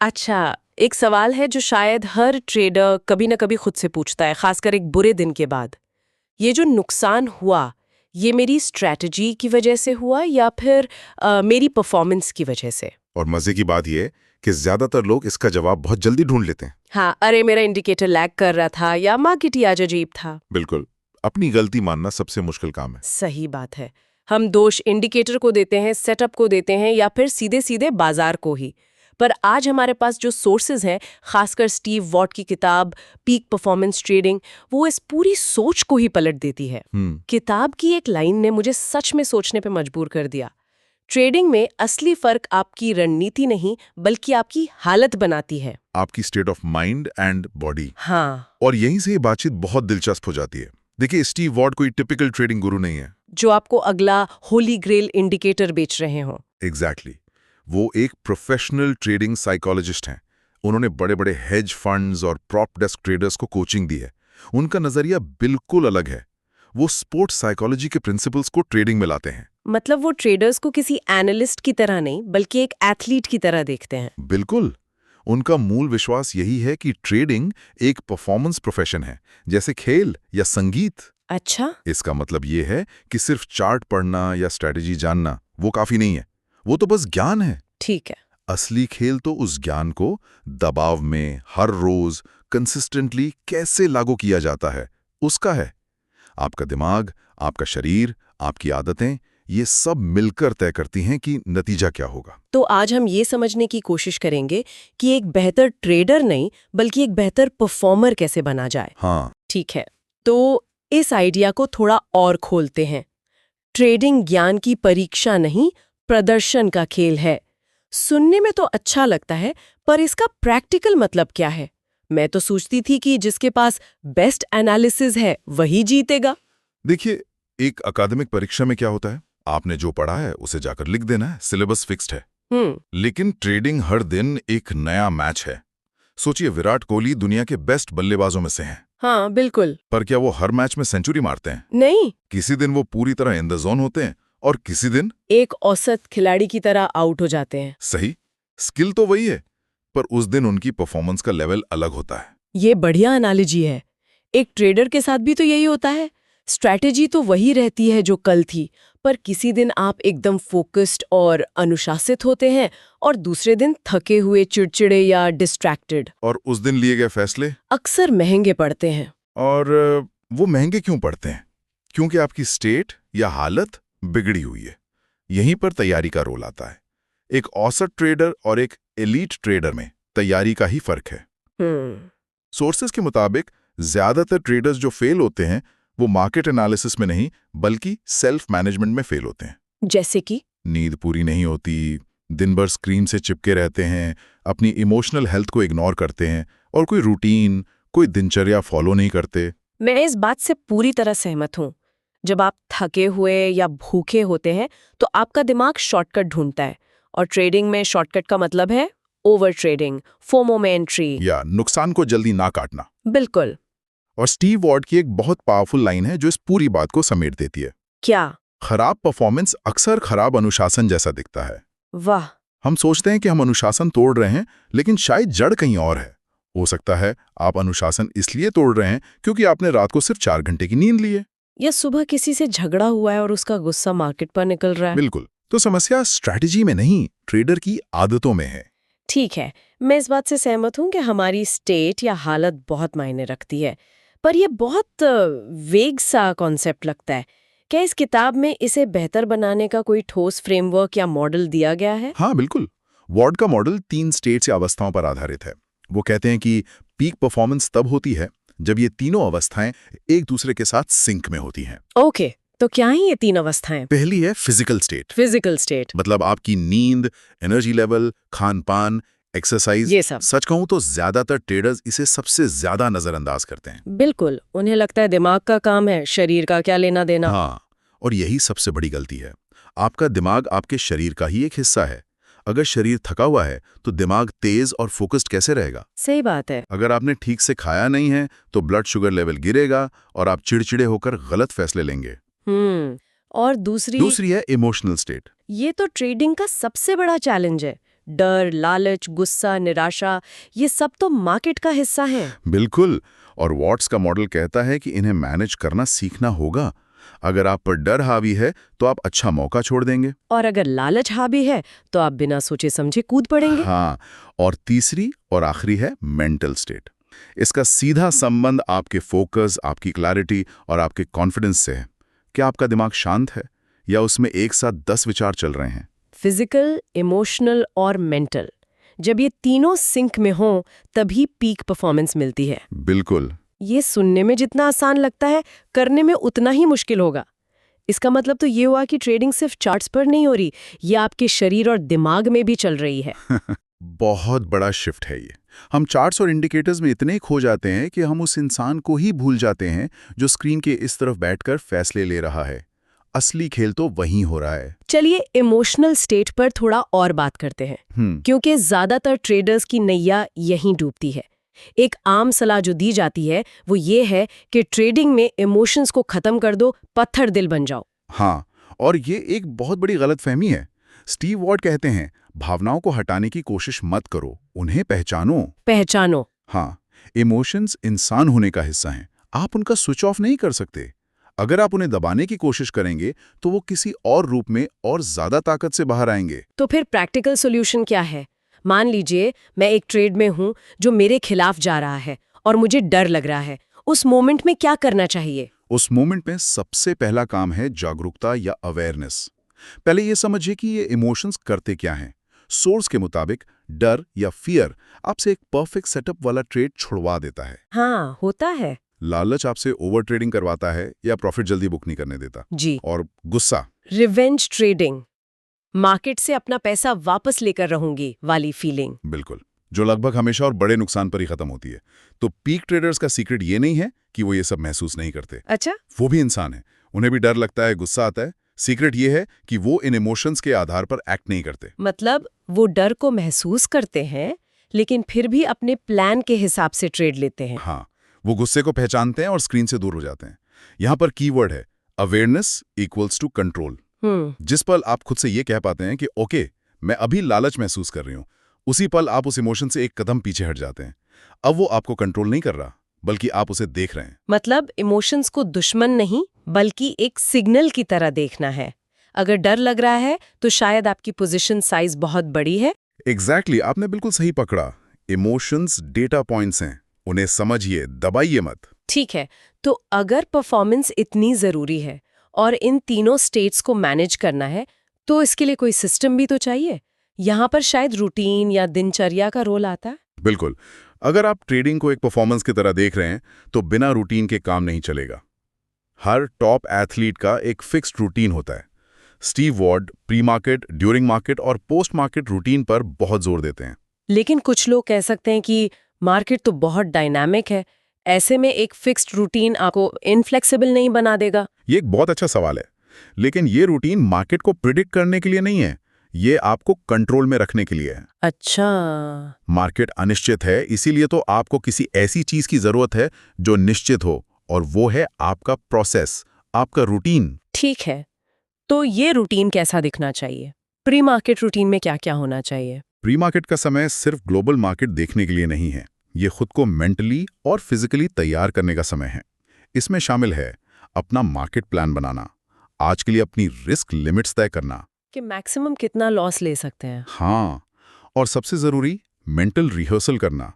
अच्छा, एक सवाल है जो शायद हर ट्रेडर कभी न कभी खुद से पूछता है, खासकर एक बुरे दिन के बाद। ये जो नुकसान हुआ, ये मेरी स्ट्रैटेजी की वजह से हुआ या फिर मेरी परफॉर्मेंस की वजह से? और मजे की बात यह है कि ज्यादातर लोग इसका जवाब बहुत जल्दी ढूंढ लेते हैं। हाँ, अरे मेरा इंडिकेटर लैग कर रहा था या मार्केट ही आज अजीब था। बिल्कुल, अपनी गलती मानना सबसे मुश्किल काम है। सही बात है। हम दोष इंडिकेटर को देते हैं, सेटअप को देते हैं या फिर सीधे सीधे बाजार को ही। पर आज हमारे पास जो सोर्सेज हैं, खासकर स्टीव वॉट की किताब पीक परफॉर्मेंस ट्रेडिंग, वो इस पूरी सोच को ही पलट देती है। किताब की एक लाइन ने मुझे सच में सोचने पे मजबूर कर दिया। ट्रेडिंग में असली फर्क आपकी रणनीति नहीं बल्कि आपकी हालत बनाती है, आपकी state of mind and body. हाँ, और यहीं से ये बातचीत बहुत दिलचस्प हो जाती है। देखिए, स्टीव वॉट कोई टिपिकल ट्रेडिंग गुरु नहीं है जो आपको अगला होली ग्रेल इंडिकेटर बेच रहे हो। एग्जैक्टली वो एक प्रोफेशनल ट्रेडिंग साइकोलॉजिस्ट हैं। उन्होंने बड़े बड़े हेज फंड्स और प्रॉप डेस्क ट्रेडर्स को कोचिंग दी है। उनका नजरिया बिल्कुल अलग है। वो स्पोर्ट्स साइकोलॉजी के प्रिंसिपल्स को ट्रेडिंग में लाते हैं। मतलब वो ट्रेडर्स को किसी एनालिस्ट की तरह नहीं बल्कि एक एथलीट की तरह देखते हैं। बिल्कुल, उनका मूल विश्वास यही है कि ट्रेडिंग एक परफॉर्मेंस प्रोफेशन है, जैसे खेल या संगीत। अच्छा, इसका मतलब ये है कि सिर्फ चार्ट पढ़ना या स्ट्रैटेजी जानना वो काफी नहीं है। वो तो बस ज्ञान है। ठीक है। असली खेल तो उस ज्ञान को दबाव में हर रोज कंसिस्टेंटली कैसे लागू किया जाता है, उसका है। आपका दिमाग, आपका शरीर, आपकी आदतें, ये सब मिलकर तय करती हैं कि नतीजा क्या होगा। तो आज हम ये समझने की कोशिश करेंगे कि एक बेहतर ट्रेडर नहीं बल्कि एक बेहतर परफॉर्मर कैसे बना जाए। हाँ, ठीक है, तो इस आइडिया को थोड़ा और खोलते हैं। ट्रेडिंग ज्ञान की परीक्षा नहीं, प्रदर्शन का खेल है। सुनने में तो अच्छा लगता है, पर इसका प्रैक्टिकल मतलब क्या है? मैं तो सोचती थी कि जिसके पास बेस्ट एनालिसिस है वही जीतेगा। देखिए, एक अकादमिक परीक्षा में क्या होता है, आपने जो पढ़ा है उसे जाकर लिख देना है, सिलेबस फिक्स्ड है। लेकिन ट्रेडिंग हर दिन एक नया मैच है। सोचिए, विराट कोहली दुनिया के बेस्ट बल्लेबाजों में से हैं। हाँ, बिल्कुल। पर क्या वो हर मैच में सेंचुरी मारते हैं? नहीं, किसी दिन वो पूरी तरह इन द जोन होते हैं और किसी दिन एक औसत खिलाड़ी की तरह आउट हो जाते हैं। सही, स्किल तो वही है, पर उस दिन उनकी परफॉर्मेंस का लेवल अलग होता है। ये बढ़िया एनालॉजी है। एक ट्रेडर के साथ भी तो यही होता है। स्ट्रैटेजी तो वही रहती है जो कल थी, पर किसी दिन आप एकदम फोकस्ड और अनुशासित होते हैं और दूसरे दिन थके हुए, चिड़चिड़े या डिस्ट्रैक्टेड। और उस दिन लिए गए फैसले अक्सर महंगे पड़ते हैं। और वो महंगे क्यों पड़ते हैं? क्योंकि आपकी स्टेट या हालत बिगड़ी हुई है। यहीं पर तैयारी का रोल आता है। एक औसत ट्रेडर और एक एलीट ट्रेडर में तैयारी का ही फर्क है। सोर्सेस के मुताबिक ज्यादातर ट्रेडर्स जो फेल होते हैं वो मार्केट एनालिसिस में नहीं बल्कि सेल्फ मैनेजमेंट में फेल होते हैं। जैसे कि नींद पूरी नहीं होती, दिन भर स्क्रीन से चिपके रहते हैं, अपनी इमोशनल हेल्थ को इग्नोर करते हैं और कोई रूटीन, कोई दिनचर्या फॉलो नहीं करते। मैं इस बात से पूरी तरह सहमत हूँ। जब आप थके हुए या भूखे होते हैं तो आपका दिमाग शॉर्टकट ढूंढता है, और ट्रेडिंग में शॉर्टकट का मतलब है ओवर ट्रेडिंग, फोमो में एंट्री, या नुकसान को जल्दी ना काटना। बिल्कुल। और स्टीव वॉट की एक बहुत पावरफुल लाइन है जो इस पूरी बात को समेट देती है। क्या? खराब परफॉर्मेंस अक्सर खराब अनुशासन जैसा दिखता है। वाह। हम सोचते हैं कि हम अनुशासन तोड़ रहे हैं, लेकिन शायद जड़ कहीं और है। हो सकता है आप अनुशासन इसलिए तोड़ रहे हैं क्योंकि आपने रात को सिर्फ 4 घंटे की नींद ली है। या सुबह किसी से झगड़ा हुआ है और उसका गुस्सा मार्केट पर निकल रहा है। बिल्कुल। तो समस्या स्ट्रैटेजी में नहीं, ट्रेडर की आदतों में है। ठीक है, मैं इस बात से सहमत हूँ कि हमारी स्टेट या हालत बहुत मायने रखती है, पर यह बहुत वेग सा कॉन्सेप्ट लगता है। क्या इस किताब में इसे बेहतर बनाने का कोई ठोस फ्रेमवर्क या मॉडल दिया गया है? हाँ, बिल्कुल। वॉट का मॉडल 3 स्टेट्स या अवस्थाओं पर आधारित है। वो कहते हैं कि पीक परफॉर्मेंस तब होती है जब ये तीनों अवस्थाएं एक दूसरे के साथ सिंक में होती हैं। ओके, तो क्या ही ये 3 अवस्थाएं? पहली है फिजिकल स्टेट। फिजिकल स्टेट मतलब आपकी नींद, एनर्जी लेवल, खान पान, एक्सरसाइज, ये सब। सच कहूं तो ज्यादातर ट्रेडर्स इसे सबसे ज्यादा नजरअंदाज करते हैं। बिल्कुल, उन्हें लगता है दिमाग का काम है, शरीर का क्या लेना देना। हाँ, और यही सबसे बड़ी गलती है। आपका दिमाग आपके शरीर का ही एक हिस्सा है। अगर शरीर थका हुआ है तो दिमाग तेज और फोकस्ड कैसे रहेगा? सही बात है। अगर आपने ठीक से खाया नहीं है तो ब्लड शुगर लेवल गिरेगा और आप चिड़चिड़े होकर गलत फैसले लेंगे। और दूसरी है इमोशनल स्टेट। ये तो ट्रेडिंग का सबसे बड़ा चैलेंज है। डर, लालच, गुस्सा, निराशा, ये सब तो मार्केट का हिस्सा हैं। बिल्कुल। और वॉट्स का मॉडल कहता है कि इन्हें मैनेज करना सीखना होगा। अगर आप पर डर हावी है तो आप अच्छा मौका छोड़ देंगे। और अगर लालच हावी है तो आप बिना सोचे समझे कूद पड़ेंगे। हाँ, और तीसरी और आखिरी है मेंटल स्टेट। इसका सीधा संबंध आपके फोकस, आपकी क्लैरिटी और आपके कॉन्फिडेंस से है। क्या आपका दिमाग शांत है या उसमें एक साथ 10 विचार चल रहे हैं? फिजिकल, इमोशनल और मेंटल, जब ये तीनों सिंक में हों तभी पीक परफॉर्मेंस मिलती है। बिल्कुल। ये सुनने में जितना आसान लगता है, करने में उतना ही मुश्किल होगा। इसका मतलब तो ये हुआ कि ट्रेडिंग सिर्फ चार्ट्स पर नहीं हो रही, ये आपके शरीर और दिमाग में भी चल रही है। बहुत बड़ा शिफ्ट है ये। हम चार्ट्स और इंडिकेटर्स में इतने खो जाते हैं कि हम उस इंसान को ही भूल जाते हैं जो स्क्रीन के इस तरफ बैठकर फैसले ले रहा है। असली खेल तो वहीं हो रहा है। चलिए इमोशनल स्टेट पर थोड़ा और बात करते हैं, क्योंकि ज्यादातर ट्रेडर्स की नैया यहीं डूबती है। एक आम सलाह जो दी जाती है वो ये है कि ट्रेडिंग में इमोशंस को खत्म कर दो, पत्थर दिल बन जाओ। हाँ, और ये एक बहुत बड़ी गलतफहमी है। स्टीव वॉट कहते हैं, भावनाओं को हटाने की कोशिश मत करो, उन्हें पहचानो। हाँ, इमोशंस इंसान होने का हिस्सा हैं। आप उनका स्विच ऑफ नहीं कर सकते। अगर आप उन्हें दबाने की कोशिश करेंगे तो वो किसी और रूप में और ज्यादा ताकत से बाहर आएंगे। तो फिर प्रैक्टिकल सॉल्यूशन क्या है? मान लीजिए मैं एक ट्रेड में हूं जो मेरे खिलाफ जा रहा है और मुझे डर लग रहा है। उस मोमेंट में क्या करना चाहिए? उस मोमेंट में सबसे पहला काम है जागरूकता या अवेयरनेस। पहले ये समझिए कि ये इमोशंस करते क्या हैं। सोर्स के मुताबिक डर या फियर आपसे एक परफेक्ट सेटअप वाला ट्रेड छुड़वा देता है। हाँ, होता है। लालच आपसे ओवर ट्रेडिंग करवाता है या प्रॉफिट जल्दी बुक नहीं करने देता। जी। और गुस्सा, रिवेंज ट्रेडिंग, मार्केट से अपना पैसा वापस लेकर रहूंगी वाली फीलिंग। बिल्कुल, जो लगभग हमेशा और बड़े नुकसान पर ही खत्म होती है। तो पीक ट्रेडर्स का सीक्रेट ये नहीं है कि वो ये सब महसूस नहीं करते। अच्छा, वो भी इंसान है, उन्हें भी डर लगता है, गुस्सा आता है। सीक्रेट ये है कि वो इन इमोशंस के आधार पर एक्ट नहीं करते। मतलब वो डर को महसूस करते हैं लेकिन फिर भी अपने प्लान के हिसाब से ट्रेड लेते हैं। हाँ, वो गुस्से को पहचानते हैं और स्क्रीन से दूर हो जाते हैं। यहाँ पर कीवर्ड है अवेयरनेस इक्वल्स टू कंट्रोल। जिस पल आप खुद से ये कह पाते हैं कि ओके, मैं अभी लालच महसूस कर रही हूँ, उसी पल आप उस इमोशन से एक कदम पीछे हट जाते हैं। अब वो आपको कंट्रोल नहीं कर रहा, बल्कि आप उसे देख रहे हैं। मतलब इमोशंस को दुश्मन नहीं बल्कि एक सिग्नल की तरह देखना है। अगर डर लग रहा है तो शायद आपकी पोजीशन साइज बहुत बड़ी है। एग्जैक्टली, आपने बिल्कुल सही पकड़ा। इमोशंस डेटा पॉइंट्स हैं, उन्हें समझिए, दबाइए मत। ठीक है, तो अगर परफॉर्मेंस इतनी जरूरी है और इन तीनों स्टेट्स को मैनेज करना है तो इसके लिए कोई सिस्टम भी तो चाहिए। यहाँ पर शायद रूटीन या दिनचर्या का रोल आता है। बिल्कुल, अगर आप ट्रेडिंग को एक परफॉर्मेंस की तरह देख रहे हैं तो बिना रूटीन के काम नहीं चलेगा। हर टॉप एथलीट का एक फिक्स्ड रूटीन होता है। Steve what pre market, during market और पोस्ट मार्केट रूटीन पर बहुत जोर देते हैं। लेकिन कुछ लोग कह सकते हैं कि मार्केट तो बहुत डायनामिक है, ऐसे में एक फिक्स्ड रूटीन आपको इनफ्लेक्सिबल नहीं बना देगा। ये एक बहुत अच्छा सवाल है, लेकिन ये रूटीन मार्केट को प्रिडिक्ट करने के लिए नहीं है, ये आपको कंट्रोल में रखने के लिए है। अच्छा, मार्केट अनिश्चित है, इसीलिए तो आपको किसी ऐसी चीज की जरूरत है जो निश्चित हो, और वो है आपका प्रोसेस, आपका रूटीन। ठीक है, तो ये रूटीन कैसा दिखना चाहिए? प्री मार्केट रूटीन में क्या क्या होना चाहिए? प्री मार्केट का समय सिर्फ ग्लोबल मार्केट देखने के लिए नहीं है, ये खुद को मेंटली और फिजिकली तैयार करने का समय है। इसमें शामिल है अपना मार्केट प्लान बनाना, आज के लिए अपनी रिस्क लिमिट्स तय करना कि मैक्सिमम कितना लॉस ले सकते हैं। हाँ, और सबसे जरूरी मेंटल रिहर्सल करना,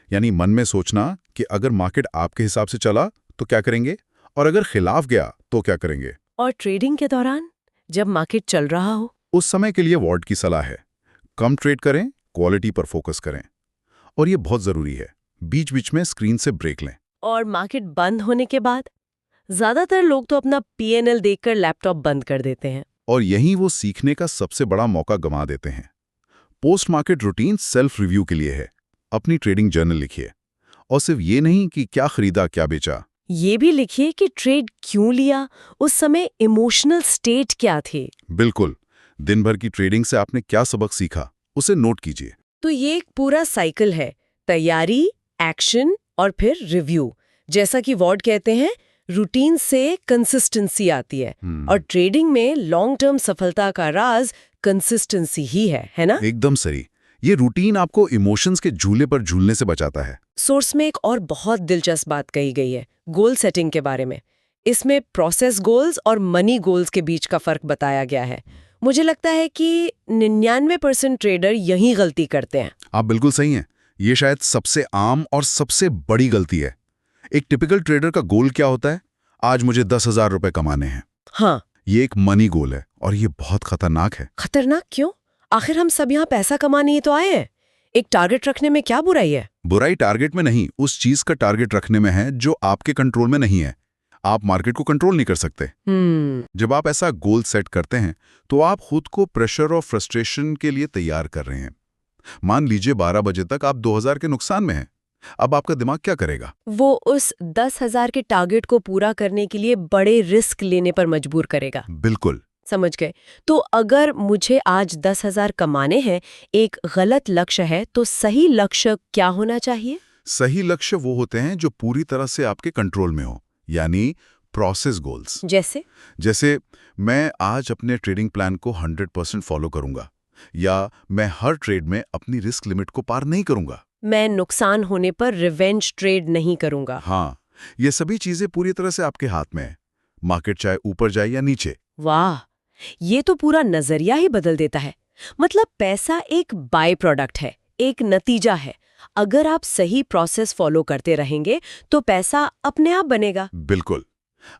यानी मन में सोचना कि अगर मार्केट आपके हिसाब से चला तो क्या करेंगे, और अगर खिलाफ गया तो क्या करेंगे। और ट्रेडिंग के दौरान जब मार्केट चल रहा हो, उस समय के लिए वॉट की सलाह है, कम ट्रेड करें, क्वालिटी पर फोकस करें, और ये बहुत जरूरी है, बीच बीच में स्क्रीन से ब्रेक लें। और मार्केट बंद होने के बाद ज्यादातर लोग तो अपना पीएनएल देखकर लैपटॉप बंद कर देते हैं। और यहीं वो सीखने का सबसे बड़ा मौका गंवा देते हैं। Post market routine self review के लिए है। अपनी ट्रेडिंग जर्नल लिखिए, और सिर्फ ये नहीं कि क्या खरीदा क्या बेचा, ये भी लिखिए कि ट्रेड क्यों लिया, उस समय इमोशनल स्टेट क्या थे। बिल्कुल, दिन भर की ट्रेडिंग से आपने क्या सबक सीखा, उसे नोट कीजिए। तो ये एक पूरा साइकिल है, तैयारी, एक्शन और फिर रिव्यू। जैसा कि वॉट कहते हैं, रूटीन से कंसिस्टेंसी आती है, और ट्रेडिंग में लॉन्ग टर्म सफलता का राज कंसिस्टेंसी ही है ना? एकदम सही। ये रूटीन आपको इमोशंस के झूले पर झूलने से बचाता है। सोर्स में एक और बहुत दिलचस्प बात कही गई है गोल सेटिंग के बारे में। इसमें प्रोसेस गोल्स और मनी गोल्स के बीच का फर्क बताया गया है। मुझे लगता है कि 99% ट्रेडर यही गलती करते हैं। आप बिल्कुल सही हैं। ये शायद सबसे आम और सबसे बड़ी गलती है। एक टिपिकल ट्रेडर का गोल क्या होता है? आज मुझे 10,000 रुपए कमाने हैं। हाँ, ये एक मनी गोल है और ये बहुत खतरनाक है। खतरनाक क्यों? आखिर हम सब यहाँ पैसा कमाने ही तो आए हैं। एक टारगेट रखने में क्या बुराई है? बुराई टारगेट में नहीं, उस चीज का टारगेट रखने में है जो आपके कंट्रोल में नहीं है। आप मार्केट को कंट्रोल नहीं कर सकते। जब आप ऐसा गोल सेट करते हैं तो आप खुद को प्रेशर और फ्रस्ट्रेशन के लिए तैयार कर रहे हैं। मान लीजिए 12 बजे तक आप 2,000 के नुकसान में हैं। अब आपका दिमाग क्या करेगा? वो उस 10,000 के टारगेट को पूरा करने के लिए बड़े रिस्क लेने पर मजबूर करेगा। बिल्कुल। समझ गए। तो अगर मुझे आज 10,000 कमाने हैं, एक गलत लक्ष्य है, तो सही लक्ष्य क्या होना चाहिए? सही लक्ष्य वो होते हैं जो पूरी तरह से आपके कंट्रोल में हो, यानी प्रोसेस गोल्स। जैसे मैं आज अपने ट्रेडिंग प्लान को 100% फॉलो करूंगा, या मैं हर ट्रेड में अपनी रिस्क लिमिट को पार नहीं करूंगा। मैं नुकसान होने पर रिवेंज ट्रेड नहीं करूंगा। हाँ, ये सभी चीजें पूरी तरह से आपके हाथ में है, मार्केट चाहे ऊपर जाए या नीचे। वाह, ये तो पूरा नजरिया ही बदल देता है। मतलब पैसा एक बाय प्रोडक्ट है, एक नतीजा है। अगर आप सही प्रोसेस फॉलो करते रहेंगे तो पैसा अपने आप बनेगा। बिल्कुल।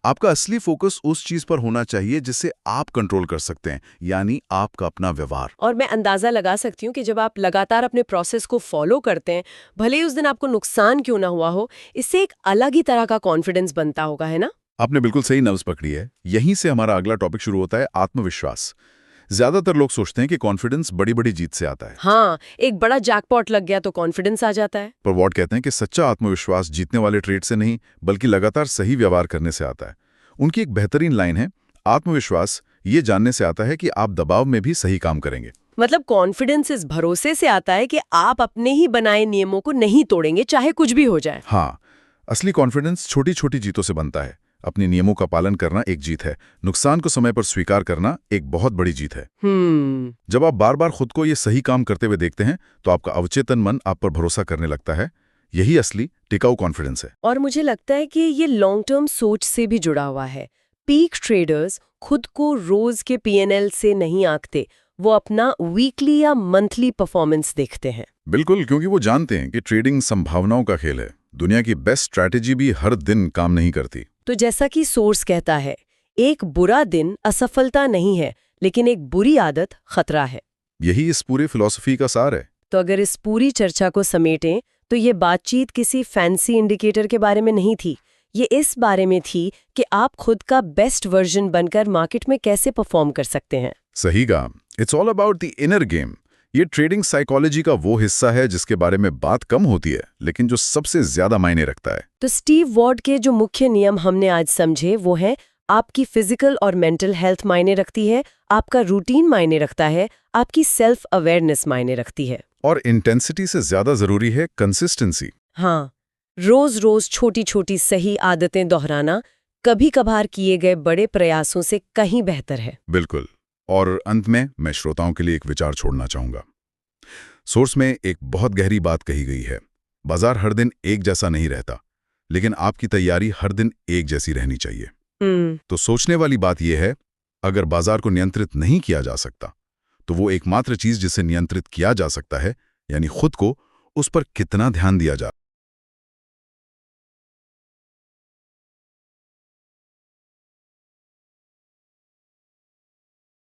आपका असली फोकस उस चीज पर होना चाहिए जिसे आप कंट्रोल कर सकते हैं, यानी आपका अपना व्यवहार। और मैं अंदाजा लगा सकती हूँ कि जब आप लगातार अपने प्रोसेस को फॉलो करते हैं, भले ही उस दिन आपको नुकसान क्यों ना हुआ हो, इससे एक अलग ही तरह का कॉन्फिडेंस बनता होगा, है ना? आपने बिल्कुल सही नब्ज पकड़ी है। यहीं से हमारा अगला टॉपिक शुरू होता है, आत्मविश्वास। ज्यादातर लोग सोचते हैं कि कॉन्फिडेंस बड़ी बड़ी जीत से आता है। हाँ, एक बड़ा जैकपॉट लग गया तो कॉन्फिडेंस आ जाता है। पर वॉट कहते हैं कि सच्चा आत्मविश्वास जीतने वाले ट्रेड से नहीं, बल्कि लगातार सही व्यवहार करने से आता है। उनकी एक बेहतरीन लाइन है, आत्मविश्वास ये जानने से आता है कि आप दबाव में भी सही काम करेंगे। मतलब कॉन्फिडेंस इस भरोसे से आता है कि आप अपने ही बनाए नियमों को नहीं तोड़ेंगे, चाहे कुछ भी हो जाए। हाँ, असली कॉन्फिडेंस छोटी छोटी जीतों से बनता है। अपने नियमों का पालन करना एक जीत है, नुकसान को समय पर स्वीकार करना एक बहुत बड़ी जीत है। जब आप बार बार खुद को ये सही काम करते हुए देखते हैं तो आपका अवचेतन मन आप पर भरोसा करने लगता है। यही असली टिकाऊ कॉन्फिडेंस है। और मुझे लगता है कि ये लॉन्ग टर्म सोच से भी जुड़ा हुआ है। पीक ट्रेडर्स खुद को रोज के P&L से नहीं आंकते, वो अपना वीकली या मंथली परफॉर्मेंस देखते हैं। बिल्कुल, क्योंकि वो जानते हैं कि ट्रेडिंग संभावनाओं का खेल है। दुनिया की बेस्ट स्ट्रैटेजी भी हर दिन काम नहीं करती। तो जैसा कि सोर्स कहता है, एक बुरा दिन असफलता नहीं है, लेकिन एक बुरी आदत खतरा है। यही इस पूरे फिलॉसफी का सार है। तो अगर इस पूरी चर्चा को समेटें तो ये बातचीत किसी फैंसी इंडिकेटर के बारे में नहीं थी। ये इस बारे में थी कि आप खुद का बेस्ट वर्जन बनकर मार्केट में कैसे परफॉर्म कर सकते हैं। सही कहा। It's all about the inner game. ये ट्रेडिंग साइकोलॉजी का वो हिस्सा है जिसके बारे में बात कम होती है, लेकिन जो सबसे ज्यादा मायने रखता है। तो स्टीव वॉर्ड के जो मुख्य नियम हमने आज समझे वो है, आपकी फिजिकल और मेंटल हेल्थ मायने रखती है, आपका रूटीन मायने रखता है, आपकी सेल्फ अवेयरनेस मायने रखती है, और इंटेंसिटी से ज्यादा जरूरी है कंसिस्टेंसी। हाँ, रोज रोज छोटी छोटी सही आदतें दोहराना कभी कभार किए गए बड़े प्रयासों से कहीं बेहतर है। बिल्कुल। और अंत में मैं श्रोताओं के लिए एक विचार छोड़ना चाहूंगा। सोर्स में एक बहुत गहरी बात कही गई है, बाजार हर दिन एक जैसा नहीं रहता, लेकिन आपकी तैयारी हर दिन एक जैसी रहनी चाहिए। तो सोचने वाली बात यह है, अगर बाजार को नियंत्रित नहीं किया जा सकता तो वो एकमात्र चीज जिसे नियंत्रित किया जा सकता है, यानी खुद को, उस पर कितना ध्यान दिया जा